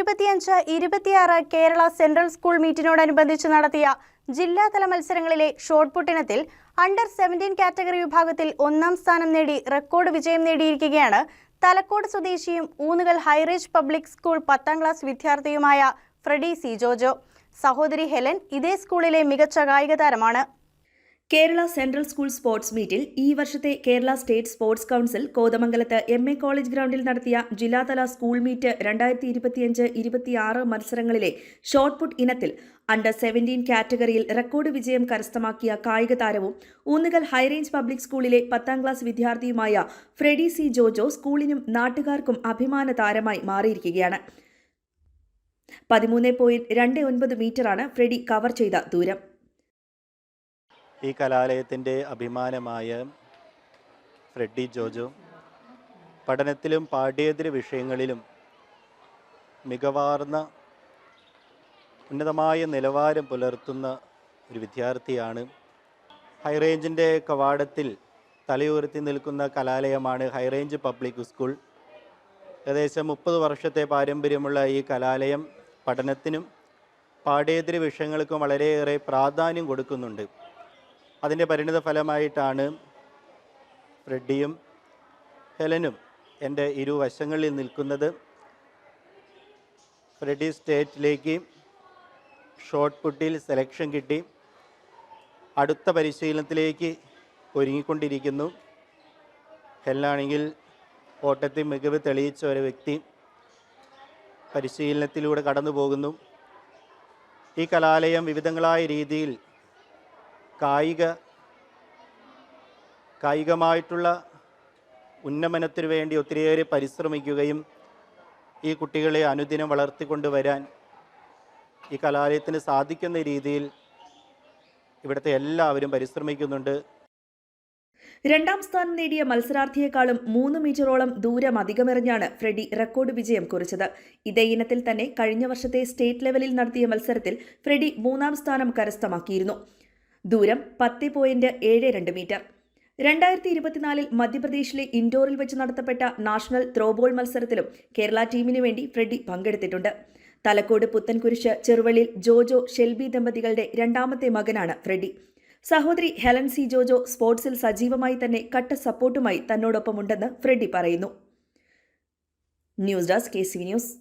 2025-26 Kerala central school മീറ്റിനോടനുബന്ധിച്ച് നടത്തിയ ജില്ലാതല മത്സരങ്ങളിലെ shot put ഇനത്തിൽ അണ്ടർ 17 കാറ്റഗറി വിഭാഗത്തിൽ ഒന്നാം സ്ഥാനം നേടി റെക്കോർഡ് വിജയം നേടിയിരിക്കുകയാണ് തലക്കോട് സ്വദേശിയും ഊന്നുകൽ ഹൈറേഞ്ച് പബ്ലിക് സ്കൂൾ 10ാം ക്ലാസ് വിദ്യാർത്ഥിയുമായ ഫ്രെഡി സി ജോജോ. സഹോദരി ഹെലൻ ഇതേ സ്കൂളിലെ മികച്ച കായിക താരമാണ്. കേരള സെൻട്രൽ സ്കൂൾ സ്പോർട്സ് മീറ്റിൽ ഈ വർഷത്തെ കേരള സ്റ്റേറ്റ് സ്പോർട്സ് കൗൺസിൽ കോതമംഗലത്ത് MA കോളേജ് ഗ്രൗണ്ടിൽ നടത്തിയ ജില്ലാതല സ്കൂൾ മീറ്റ് 2025-26 മത്സരങ്ങളിലെ ഷോട്ട് പുട്ട് ഇനത്തിൽ അണ്ടർ 17 കാറ്റഗറിയിൽ റെക്കോർഡ് വിജയം കരസ്ഥമാക്കിയ കായിക താരവും ഊന്നുകൽ ഹൈറേഞ്ച് പബ്ലിക് സ്കൂളിലെ 10ാം ക്ലാസ് വിദ്യാർത്ഥിയുമായ ഫ്രെഡി സി ജോജോ സ്കൂളിനും നാട്ടുകാർക്കും അഭിമാന താരമായി മാറിയിരിക്കുകയാണ്. 13.29 മീറ്ററാണ് ഫ്രെഡി കവർ ചെയ്ത ദൂരം. ഈ കലാലയത്തിൻ്റെ അഭിമാനമായ ഫ്രെഡി ജോജോ പഠനത്തിലും പാഠ്യേതര വിഷയങ്ങളിലും മികവാർന്ന ഉന്നതമായ നിലവാരം പുലർത്തുന്ന ഒരു വിദ്യാർത്ഥിയാണ്. ഹൈറേഞ്ചിൻ്റെ കവാടത്തിൽ തലയുയർത്തി നിൽക്കുന്ന കലാലയമാണ് ഹൈറേഞ്ച് പബ്ലിക് സ്കൂൾ. ഏകദേശം 30 വർഷത്തെ പാരമ്പര്യമുള്ള ഈ കലാലയം പഠനത്തിനും പാഠ്യേതര വിഷയങ്ങൾക്കും വളരെയേറെ പ്രാധാന്യം കൊടുക്കുന്നുണ്ട്. അതിൻ്റെ പരിണിത ഫലമായിട്ടാണ് ഫ്രെഡിയും ഹെലനും എൻ്റെ ഇരുവശങ്ങളിൽ നിൽക്കുന്നത്. ഫ്രെഡി സ്റ്റേറ്റിലേക്ക് ഷോട്ട് പുട്ടിൽ സെലക്ഷൻ കിട്ടി അടുത്ത പരിശീലനത്തിലേക്ക് ഒരുങ്ങിക്കൊണ്ടിരിക്കുന്നു. ഹെലനാണെങ്കിൽ ഓട്ടത്തിൽ മികവ് തെളിയിച്ച ഒരു വ്യക്തി പരിശീലനത്തിലൂടെ കടന്നു പോകുന്നു. ഈ കലാലയം വിവിധങ്ങളായ രീതിയിൽ കായികമായിട്ടുള്ള ഉന്നമനത്തിനു വേണ്ടി ഒത്തിരിയേറെ പരിശ്രമിക്കുകയും ഈ കുട്ടികളെ അനുദിനം വളർത്തിക്കൊണ്ടുവരാൻ ഈ കലാലയത്തിന് സാധിക്കുന്ന രീതിയിൽ ഇവിടുത്തെ എല്ലാവരും പരിശ്രമിക്കുന്നുണ്ട്. 2ാം സ്ഥാനം നേടിയ മത്സരാർത്ഥിയെക്കാളും 3 മീറ്ററോളം ദൂരം അധികമെറിഞ്ഞാണ് ഫ്രെഡി റെക്കോർഡ് വിജയം കുറിച്ചത്. ഇതേ ഇനത്തിൽ തന്നെ കഴിഞ്ഞ വർഷത്തെ സ്റ്റേറ്റ് ലെവലിൽ നടത്തിയ മത്സരത്തിൽ ഫ്രെഡി 3ാം സ്ഥാനം കരസ്ഥമാക്കിയിരുന്നു. ദൂരം 10.72 മീറ്റർ. 2024 മധ്യപ്രദേശിലെ ഇൻഡോറിൽ വെച്ച് നടത്തപ്പെട്ട നാഷണൽ ത്രോബോൾ മത്സരത്തിലും കേരള ടീമിനു വേണ്ടി ഫ്രെഡി പങ്കെടുത്തിട്ടുണ്ട്. തലക്കോട് പുത്തൻകുരിശ് ചെറുവള്ളിൽ ജോജോ ഷെൽബി ദമ്പതികളുടെ 2ാമത്തെ മകനാണ് ഫ്രെഡി. സഹോദരി ഹെലൻ സി ജോജോ സ്പോർട്സിൽ സജീവമായി തന്നെ കട്ട സപ്പോർട്ടുമായി തന്നോടൊപ്പമുണ്ടെന്ന് ഫ്രെഡി പറയുന്നു. News desk KCV news.